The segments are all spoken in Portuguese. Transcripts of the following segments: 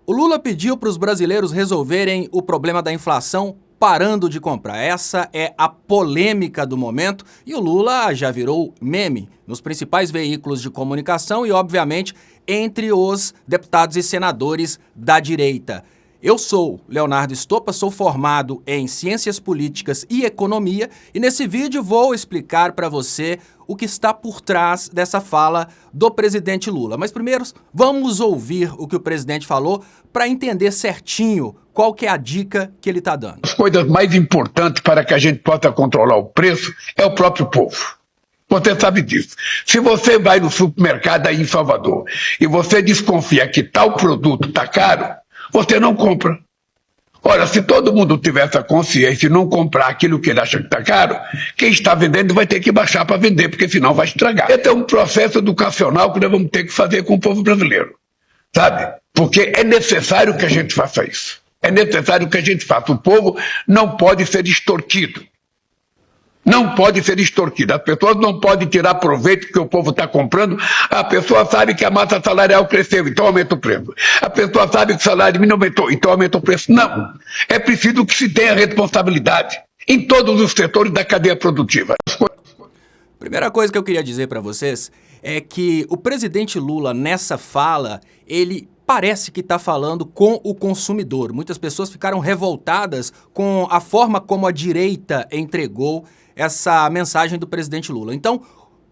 O Lula pediu para os brasileiros resolverem o problema da inflação parando de comprar. Essa é a polêmica do momento e o Lula já virou meme nos principais veículos de comunicação e, obviamente, entre os deputados e senadores da direita. Eu sou Leonardo Estopa, sou formado em Ciências Políticas e Economia e nesse vídeo vou explicar para você o que está por trás dessa fala do presidente Lula. Mas primeiro, vamos ouvir o que o presidente falou para entender certinho qual que é a dica que ele está dando. As coisas mais importantes para que a gente possa controlar o preço é o próprio povo. Você sabe disso. Se você vai no supermercado aí em Salvador e você desconfia que tal produto está caro, você não compra. Ora, se todo mundo tiver essa consciência e não comprar aquilo que ele acha que está caro, quem está vendendo vai ter que baixar para vender, porque senão vai estragar. Esse é um processo educacional que nós vamos ter que fazer com o povo brasileiro, sabe? Porque é necessário que a gente faça isso. É necessário que a gente faça. O povo não pode ser extorquido. Não pode ser extorquida. As pessoas não podem tirar proveito que o povo está comprando. A pessoa sabe que a massa salarial cresceu, então aumenta o preço. A pessoa sabe que o salário mínimo aumentou, então aumenta o preço. Não. É preciso que se tenha responsabilidade em todos os setores da cadeia produtiva. Primeira coisa que eu queria dizer para vocês é que o presidente Lula, nessa fala, ele parece que está falando com o consumidor. Muitas pessoas ficaram revoltadas com a forma como a direita entregou essa mensagem do presidente Lula. Então,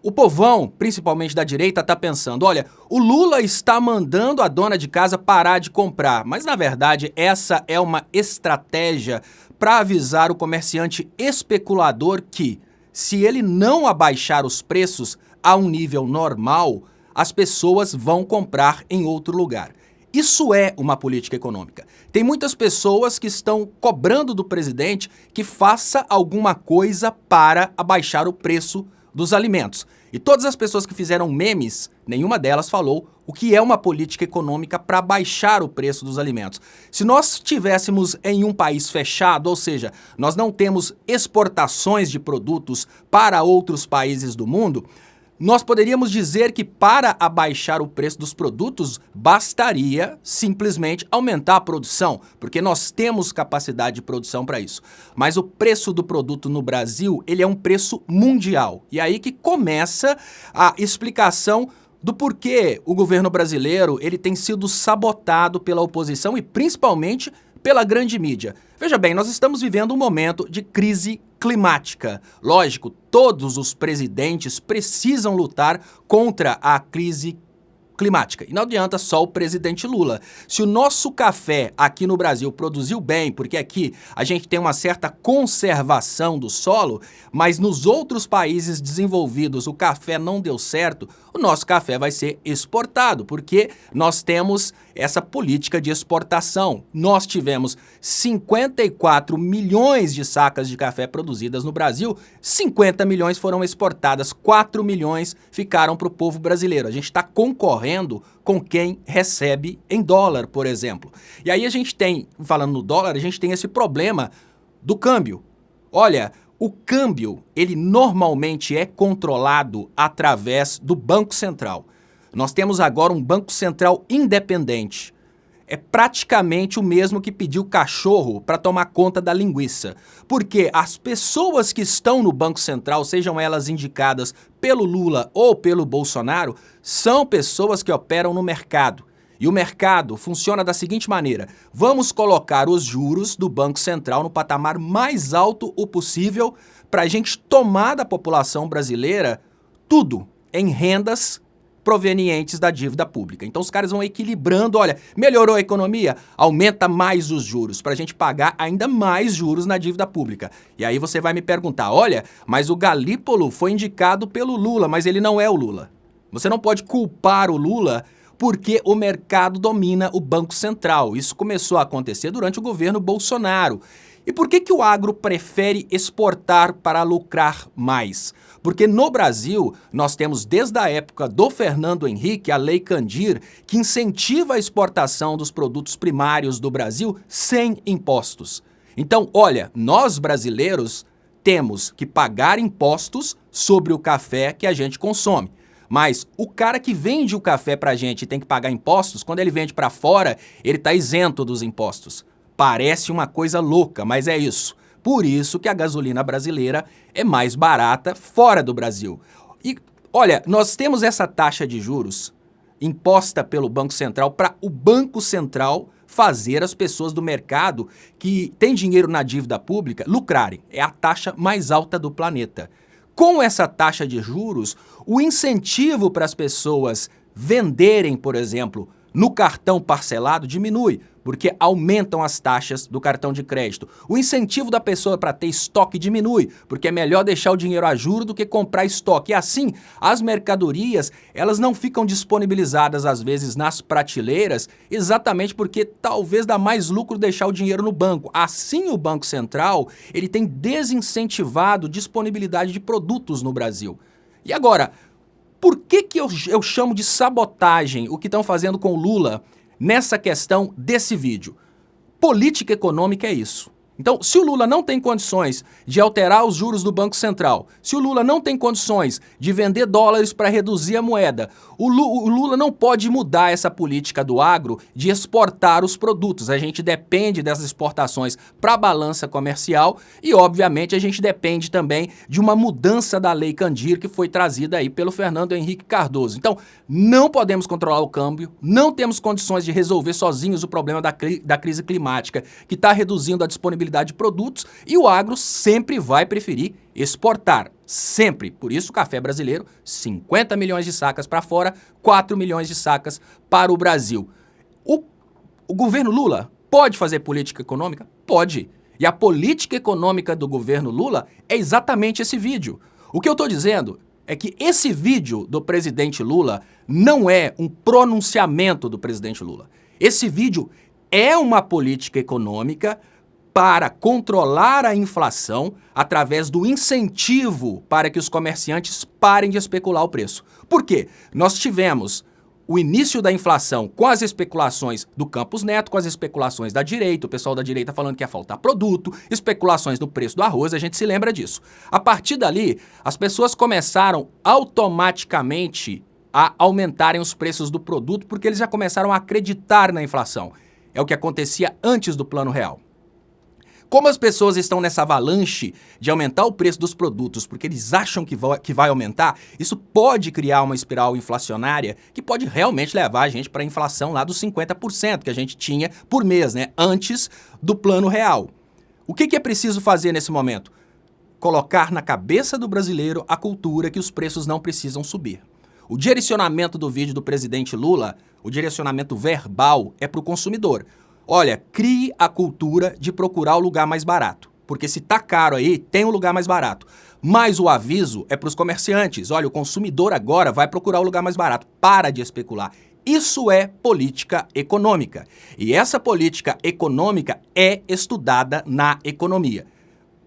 o povão, principalmente da direita, está pensando, olha, o Lula está mandando a dona de casa parar de comprar, mas na verdade essa é uma estratégia para avisar o comerciante especulador que, se ele não abaixar os preços a um nível normal, as pessoas vão comprar em outro lugar. Isso é uma política econômica. Tem muitas pessoas que estão cobrando do presidente que faça alguma coisa para abaixar o preço dos alimentos. E todas as pessoas que fizeram memes, nenhuma delas falou o que é uma política econômica para baixar o preço dos alimentos. Se nós estivéssemos em um país fechado, ou seja, nós não temos exportações de produtos para outros países do mundo, nós poderíamos dizer que para abaixar o preço dos produtos, bastaria simplesmente aumentar a produção, porque nós temos capacidade de produção para isso. Mas o preço do produto no Brasil, ele é um preço mundial. E aí que começa a explicação do porquê o governo brasileiro ele tem sido sabotado pela oposição e principalmente pela grande mídia. Veja bem, nós estamos vivendo um momento de crise climática. Lógico, todos os presidentes precisam lutar contra a crise climática. E não adianta só o presidente Lula. Se o nosso café aqui no Brasil produziu bem, porque aqui a gente tem uma certa conservação do solo, mas nos outros países desenvolvidos o café não deu certo, o nosso café vai ser exportado, porque nós temos essa política de exportação. Nós tivemos 54 milhões de sacas de café produzidas no Brasil, 50 milhões foram exportadas, 4 milhões ficaram para o povo brasileiro. A gente está concorrendo com quem recebe em dólar, por exemplo. E aí a gente tem, falando no dólar, a gente tem esse problema do câmbio. Olha, o câmbio, ele normalmente é controlado através do Banco Central. Nós temos agora um Banco Central independente. É praticamente o mesmo que pediu cachorro para tomar conta da linguiça. Porque as pessoas que estão no Banco Central, sejam elas indicadas pelo Lula ou pelo Bolsonaro, são pessoas que operam no mercado. E o mercado funciona da seguinte maneira: vamos colocar os juros do Banco Central no patamar mais alto o possível para a gente tomar da população brasileira tudo em rendas provenientes da dívida pública. Então os caras vão equilibrando, olha, melhorou a economia, aumenta mais os juros, para a gente pagar ainda mais juros na dívida pública. E aí você vai me perguntar, olha, mas o Galípolo foi indicado pelo Lula, mas ele não é o Lula. Você não pode culpar o Lula porque o mercado domina o Banco Central. Isso começou a acontecer durante o governo Bolsonaro. E por que o agro prefere exportar para lucrar mais? Porque no Brasil, nós temos desde a época do Fernando Henrique a Lei Candir, que incentiva a exportação dos produtos primários do Brasil sem impostos. Então, olha, nós brasileiros temos que pagar impostos sobre o café que a gente consome. Mas o cara que vende o café pra gente e tem que pagar impostos, quando ele vende pra fora, ele tá isento dos impostos. Parece uma coisa louca, mas é isso. Por isso que a gasolina brasileira é mais barata fora do Brasil. E olha, nós temos essa taxa de juros imposta pelo Banco Central para o Banco Central fazer as pessoas do mercado que têm dinheiro na dívida pública lucrarem. É a taxa mais alta do planeta. Com essa taxa de juros, o incentivo para as pessoas venderem, por exemplo, no cartão parcelado diminui, porque aumentam as taxas do cartão de crédito. O incentivo da pessoa para ter estoque diminui, porque é melhor deixar o dinheiro a juros do que comprar estoque. E assim, as mercadorias, elas não ficam disponibilizadas às vezes nas prateleiras, exatamente porque talvez dá mais lucro deixar o dinheiro no banco. Assim, o Banco Central, ele tem desincentivado disponibilidade de produtos no Brasil. E agora, por que eu chamo de sabotagem o que estão fazendo com o Lula nessa questão desse vídeo? Política econômica é isso. Então, se o Lula não tem condições de alterar os juros do Banco Central, se o Lula não tem condições de vender dólares para reduzir a moeda, o Lula não pode mudar essa política do agro de exportar os produtos. A gente depende dessas exportações para a balança comercial e, obviamente, a gente depende também de uma mudança da Lei Candir que foi trazida aí pelo Fernando Henrique Cardoso. Então, não podemos controlar o câmbio, não temos condições de resolver sozinhos o problema da crise climática que está reduzindo a disponibilidade de produtos e o agro sempre vai preferir exportar, sempre. Por isso o café brasileiro, 50 milhões de sacas para fora, 4 milhões de sacas para o Brasil. O governo Lula pode fazer política econômica? Pode. E a política econômica do governo Lula é exatamente esse vídeo. O que eu estou dizendo é que esse vídeo do presidente Lula não é um pronunciamento do presidente Lula. Esse vídeo é uma política econômica para controlar a inflação através do incentivo para que os comerciantes parem de especular o preço. Por quê? Nós tivemos o início da inflação com as especulações do Campos Neto, com as especulações da direita, o pessoal da direita falando que ia faltar produto, especulações do preço do arroz, a gente se lembra disso. A partir dali, as pessoas começaram automaticamente a aumentarem os preços do produto porque eles já começaram a acreditar na inflação. É o que acontecia antes do Plano Real. Como as pessoas estão nessa avalanche de aumentar o preço dos produtos porque eles acham que vai aumentar, isso pode criar uma espiral inflacionária que pode realmente levar a gente para a inflação lá dos 50% que a gente tinha por mês, né, antes do Plano Real. O que é preciso fazer nesse momento? Colocar na cabeça do brasileiro a cultura que os preços não precisam subir. O direcionamento do vídeo do presidente Lula, o direcionamento verbal, é para o consumidor. Olha, crie a cultura de procurar o lugar mais barato, porque se tá caro aí, tem um lugar mais barato. Mas o aviso é para os comerciantes. Olha, o consumidor agora vai procurar o lugar mais barato. Para de especular. Isso é política econômica. E essa política econômica é estudada na economia.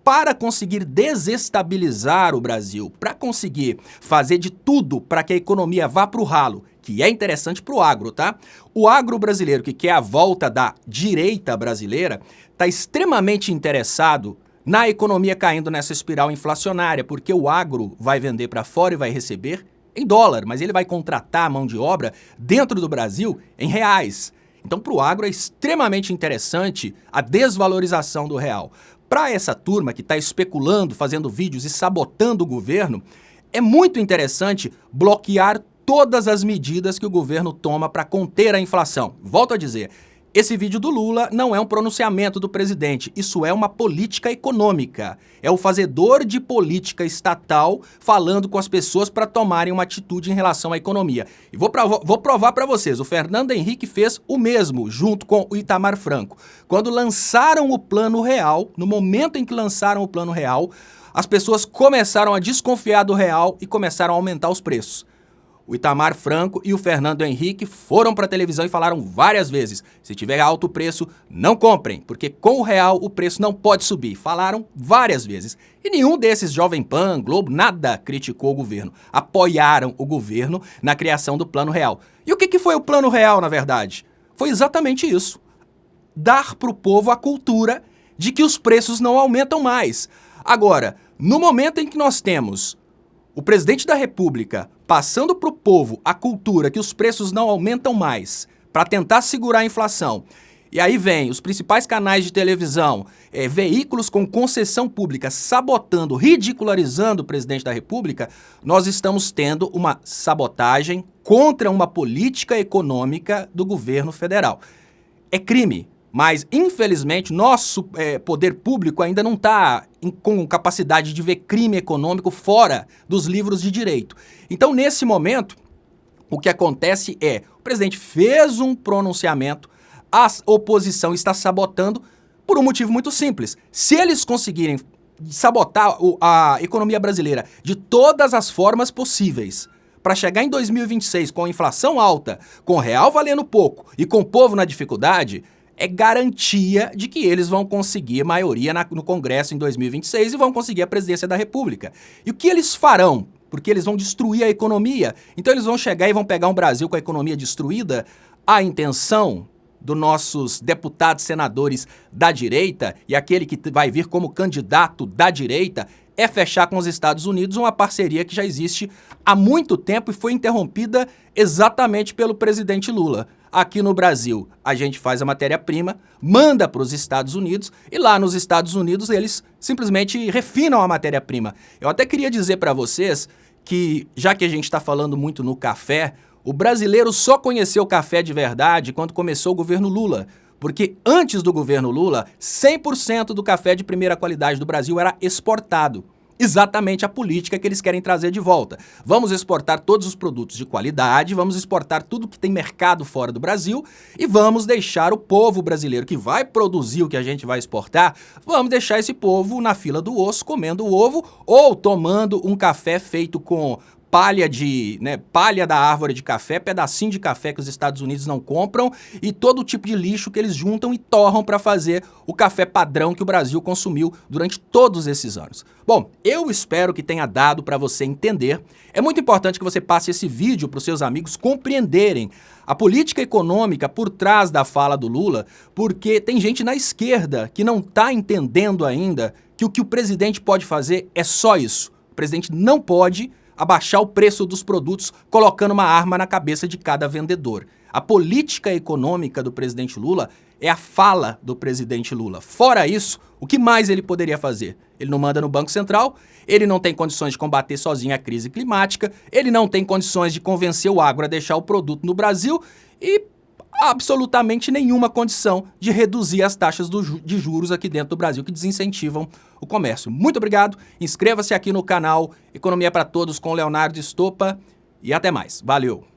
Para conseguir desestabilizar o Brasil, para conseguir fazer de tudo para que a economia vá para o ralo, que é interessante para o agro, tá? O agro brasileiro, que quer a volta da direita brasileira, está extremamente interessado na economia caindo nessa espiral inflacionária, porque o agro vai vender para fora e vai receber em dólar, mas ele vai contratar a mão de obra dentro do Brasil em reais. Então, para o agro é extremamente interessante a desvalorização do real. Para essa turma que está especulando, fazendo vídeos e sabotando o governo, é muito interessante bloquear todas as medidas que o governo toma para conter a inflação. Volto a dizer, esse vídeo do Lula não é um pronunciamento do presidente, isso é uma política econômica. É o fazedor de política estatal falando com as pessoas para tomarem uma atitude em relação à economia. E vou provar para vocês, o Fernando Henrique fez o mesmo, junto com o Itamar Franco. Quando lançaram o Plano Real, no momento em que lançaram o Plano Real, as pessoas começaram a desconfiar do real e começaram a aumentar os preços. O Itamar Franco e o Fernando Henrique foram para a televisão e falaram várias vezes, se tiver alto preço, não comprem, porque com o real o preço não pode subir. Falaram várias vezes. E nenhum desses, Jovem Pan, Globo, nada criticou o governo. Apoiaram o governo na criação do Plano Real. E o que foi o Plano Real, na verdade? Foi exatamente isso. Dar para o povo a cultura de que os preços não aumentam mais. Agora, no momento em que nós temos o presidente da República passando para o povo a cultura que os preços não aumentam mais para tentar segurar a inflação, e aí vem os principais canais de televisão, veículos com concessão pública sabotando, ridicularizando o presidente da República, nós estamos tendo uma sabotagem contra uma política econômica do governo federal. É crime, mas infelizmente nosso poder público ainda não está com capacidade de ver crime econômico fora dos livros de direito. Então, nesse momento, o que acontece é, o presidente fez um pronunciamento, a oposição está sabotando por um motivo muito simples. Se eles conseguirem sabotar a economia brasileira de todas as formas possíveis, para chegar em 2026 com a inflação alta, com o real valendo pouco e com o povo na dificuldade, é garantia de que eles vão conseguir maioria no Congresso em 2026 e vão conseguir a presidência da República. E o que eles farão? Porque eles vão destruir a economia. Então eles vão chegar e vão pegar um Brasil com a economia destruída. A intenção dos nossos deputados, senadores da direita, e aquele que vai vir como candidato da direita, é fechar com os Estados Unidos uma parceria que já existe há muito tempo e foi interrompida exatamente pelo presidente Lula. Aqui no Brasil, a gente faz a matéria-prima, manda para os Estados Unidos e lá nos Estados Unidos eles simplesmente refinam a matéria-prima. Eu até queria dizer para vocês que, já que a gente está falando muito no café, o brasileiro só conheceu o café de verdade quando começou o governo Lula. Porque antes do governo Lula, 100% do café de primeira qualidade do Brasil era exportado. Exatamente a política que eles querem trazer de volta. Vamos exportar todos os produtos de qualidade, vamos exportar tudo que tem mercado fora do Brasil e vamos deixar o povo brasileiro que vai produzir o que a gente vai exportar, vamos deixar esse povo na fila do osso, comendo o ovo ou tomando um café feito com palha da árvore de café, pedacinho de café que os Estados Unidos não compram e todo tipo de lixo que eles juntam e torram para fazer o café padrão que o Brasil consumiu durante todos esses anos. Bom, eu espero que tenha dado para você entender. É muito importante que você passe esse vídeo para os seus amigos compreenderem a política econômica por trás da fala do Lula, porque tem gente na esquerda que não está entendendo ainda que o presidente pode fazer é só isso. O presidente não pode abaixar o preço dos produtos colocando uma arma na cabeça de cada vendedor. A política econômica do presidente Lula é a fala do presidente Lula. Fora isso, o que mais ele poderia fazer? Ele não manda no Banco Central, ele não tem condições de combater sozinho a crise climática, ele não tem condições de convencer o agro a deixar o produto no Brasil e absolutamente nenhuma condição de reduzir as taxas de juros aqui dentro do Brasil que desincentivam o comércio. Muito obrigado, inscreva-se aqui no canal Economia para Todos com Leonardo Estopa e até mais. Valeu!